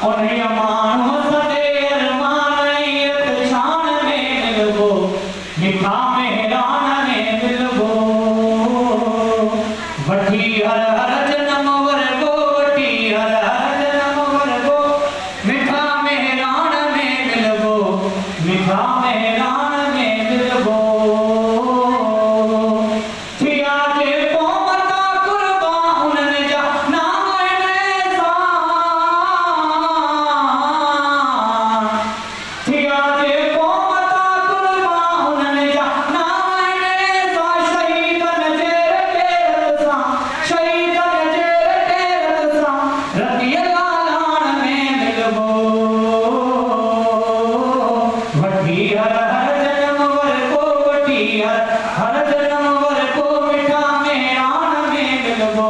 उन्हें मानो सदे अरमानियत शान में मिलबो मिठा मेहरान में मिलबो वठी हर हर जन्म वर्गो वठी हर हर जन्म वर्गो मिठा मेहरान में मिलबो मिठा मेहरान में मिलबो थिया जे पोमता कुर्बा उन्हनि जा नाम ऐसा थिया जे पोमता कुर्बा उन्हनि जा नाम ऐसा शहीदन जे रत सां शहीदन जे रत सां रती लालान में मिलबो वठी हर हर जन्म वर्गो वठी हर जन्म वर्गो मिठा मेहरान में मिलबो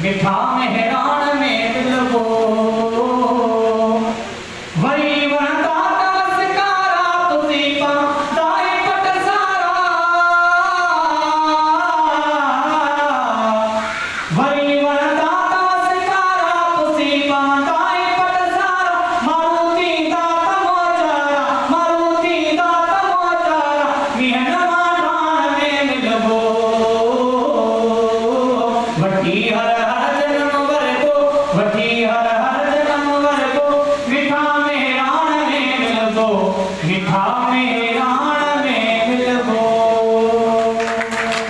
मिठा मेहरान में मिलबो वरी वणंदा नमस्कारा तुसी पाताई पट सारा वरी वणंदा नमस्कारा तुसी पाताई पट सारा मारुति दात मोचारा मारुति दात मोचारा मिहन माठान में मिलबो वठी हर हर